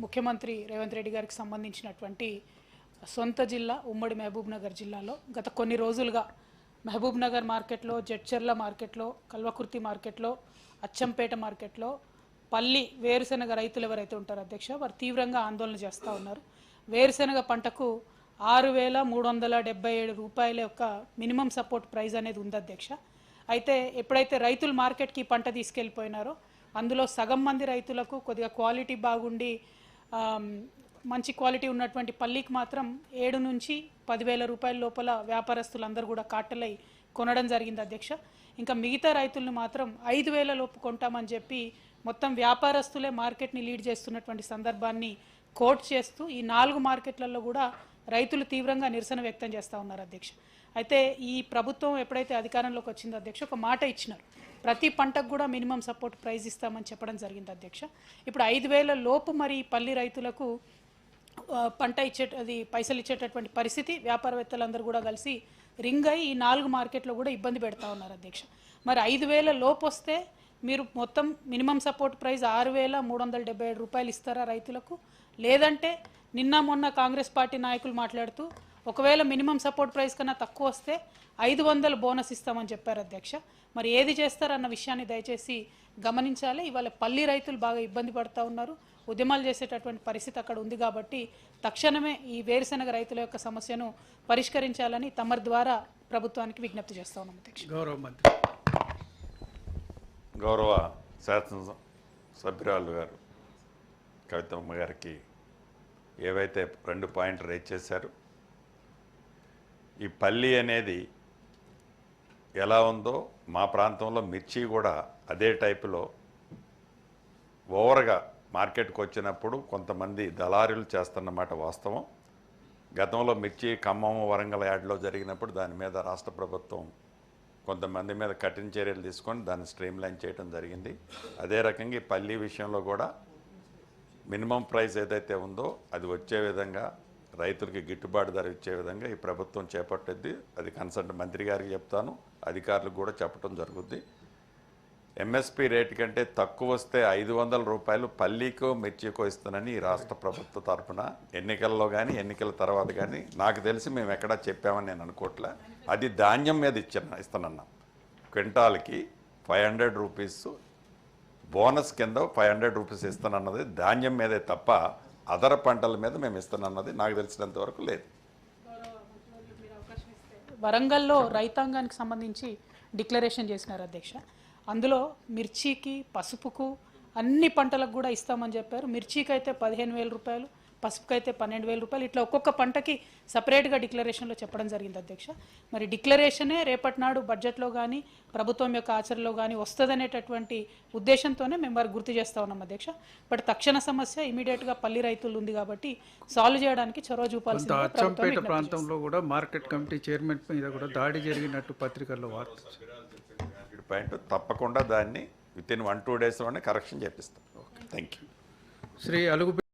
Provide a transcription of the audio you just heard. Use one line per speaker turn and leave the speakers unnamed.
ముఖ్యమంత్రి రేవంత్ రెడ్డి గారికి సంబంధించినటువంటి సొంత జిల్లా ఉమ్మడి మహబూబ్ నగర్ జిల్లాలో గత కొన్ని రోజులుగా మహబూబ్ నగర్ మార్కెట్లో, జడ్చర్ల మార్కెట్లో, కల్వకుర్తి మార్కెట్లో, అచ్చంపేట మార్కెట్లో పల్లి వేరుశెనగ రైతులు ఎవరైతే ఉంటారో అధ్యక్ష వారు తీవ్రంగా ఆందోళన చేస్తూ ఉన్నారు. వేరుశెనగ పంటకు 6,377 రూపాయల యొక్క మినిమం సపోర్ట్ ప్రైస్ అనేది ఉంది అధ్యక్ష. అయితే ఎప్పుడైతే రైతులు మార్కెట్కి పంట తీసుకెళ్ళిపోయినారో అందులో సగం మంది రైతులకు కొద్దిగా క్వాలిటీ బాగుండి మంచి క్వాలిటీ ఉన్నటువంటి పల్లికి మాత్రం 7 నుంచి 10,000 రూపాయల లోపల వ్యాపారస్తులందరూ కూడా కాటలై కొనడం జరిగింది అధ్యక్ష. ఇంకా మిగతా రైతులను మాత్రం 5,000 లోపు కొంటామని చెప్పి మొత్తం వ్యాపారస్తులే మార్కెట్ని లీడ్ చేస్తున్నటువంటి సందర్భాన్ని కోట్ చేస్తూ ఈ 4 మార్కెట్లలో కూడా రైతులు తీవ్రంగా నిరసన వ్యక్తం చేస్తూ ఉన్నారు అధ్యక్ష. అయితే ఈ ప్రభుత్వం ఎప్పుడైతే అధికారంలోకి వచ్చిందో అధ్యక్ష ఒక మాట ఇచ్చినారు, ప్రతి పంటకు కూడా మినిమం సపోర్ట్ ప్రైస్ ఇస్తామని చెప్పడం జరిగింది అధ్యక్ష. ఇప్పుడు 5,000 లోపు మరి పల్లి రైతులకు పంట అది పైసలు ఇచ్చేటటువంటి పరిస్థితి వ్యాపారవేత్తలందరూ కూడా కలిసి రింగ్ అయ్యి ఈ 4 మార్కెట్లో కూడా ఇబ్బంది పెడతా ఉన్నారు అధ్యక్ష. మరి 5,000 లోపు వస్తే మీరు మొత్తం మినిమం సపోర్ట్ ప్రైస్ 6,377 రూపాయలు ఇస్తారా రైతులకు? లేదంటే నిన్న మొన్న కాంగ్రెస్ పార్టీ నాయకులు మాట్లాడుతూ ఒకవేళ మినిమం సపోర్ట్ ప్రైస్ కన్నా తక్కువ వస్తే 500 బోనస్ ఇస్తామని చెప్పారు అధ్యక్ష. మరి ఏది చేస్తారన్న విషయాన్ని దయచేసి గమనించాలి. ఇవాళ పల్లి రైతులు బాగా ఇబ్బంది పడుతూ ఉన్నారు, ఉద్యమాలు చేసేటటువంటి పరిస్థితి అక్కడ ఉంది. కాబట్టి తక్షణమే ఈ వేరుశెనగ రైతుల యొక్క సమస్యను పరిష్కరించాలని తమరి ద్వారా ప్రభుత్వానికి విజ్ఞప్తి చేస్తా ఉన్నాం అధ్యక్ష.
గౌరవ శాసనసభ్యురాలు గారు కవితమ్మ గారికి ఏవైతే 2 పాయింట్లు రైజ్ చేశారు, ఈ పల్లి అనేది ఎలా ఉందో మా ప్రాంతంలో మిర్చి కూడా అదే టైపులో ఓవర్గా మార్కెట్కి వచ్చినప్పుడు కొంతమంది దళారులు చేస్తున్నమాట వాస్తవం. గతంలో మిర్చి ఖమ్మం, వరంగల్ యార్డ్లో జరిగినప్పుడు దాని మీద రాష్ట్ర ప్రభుత్వం కొంతమంది మీద కఠిన చర్యలు తీసుకొని దాన్ని స్ట్రీమ్లైన్ చేయడం జరిగింది. అదే రకంగా ఈ పల్లి విషయంలో కూడా మినిమం ప్రైస్ ఏదైతే ఉందో అది వచ్చే విధంగా రైతులకి గిట్టుబాటు ధర ఇచ్చే విధంగా ఈ ప్రభుత్వం చేపట్టింది. అది కన్సర్న్ మంత్రి గారికి చెప్తాను, అధికారులకు కూడా చెప్పడం జరుగుద్ది. ఎంఎస్పి రేటు కంటే తక్కువ వస్తే 500 రూపాయలు పల్లీకో మిర్చికో ఇస్తానని ఈ రాష్ట్ర ప్రభుత్వ తరఫున ఎన్నికల్లో కానీ ఎన్నికల తర్వాత కానీ నాకు తెలిసి మేము ఎక్కడా చెప్పామని నేను అనుకోవట్లే. అది ధాన్యం మీద ఇస్తానన్నా క్వింటాల్కి 500 రూపీస్ బోనస్ కింద 500 రూపీస్ ఇస్తానన్నది ధాన్యం మీదే తప్ప అదర పంటల మీద మేము ఇస్తానన్నది నాకు తెలిసినంత వరకు లేదు.
వరంగల్లో రైతాంగానికి సంబంధించి డిక్లరేషన్ చేసినారు అధ్యక్ష. అందులో మిర్చికి, పసుపుకు అన్ని పంటలకు కూడా ఇస్తామని చెప్పారు. మిర్చికి అయితే 15,000 రూపాయలు, పసుపుకి అయితే 12,000 రూపాయలు, ఇట్లా ఒక్కొక్క పంటకి సపరేట్గా డిక్లరేషన్లో చెప్పడం జరిగింది అధ్యక్ష. మరి డిక్లరేషనే రేపటి నాడు బడ్జెట్లో కానీ ప్రభుత్వం యొక్క ఆచరణలో కానీ వస్తుందనేటటువంటి ఉద్దేశంతోనే మేము వారికి గుర్తు చేస్తూ ఉన్నాం అధ్యక్ష. బట్ తక్షణ సమస్య ఇమీడియట్గా పల్లి రైతులు ఉంది కాబట్టి సాల్వ్ చేయడానికి చొరవ చూపాల్సింది.
అచ్చంపేట ప్రాంతంలో కూడా మార్కెట్ కమిటీ చైర్మన్ మీద కూడా దాడి జరిగినట్టు పత్రికల్లో వార్త
పాయింట్ తప్పకుండా దాన్ని విత్ ఇన్ 1-2 డేస్లోనే కరెక్షన్ చేపిస్తాం. Thank you.
శ్రీ అలుగు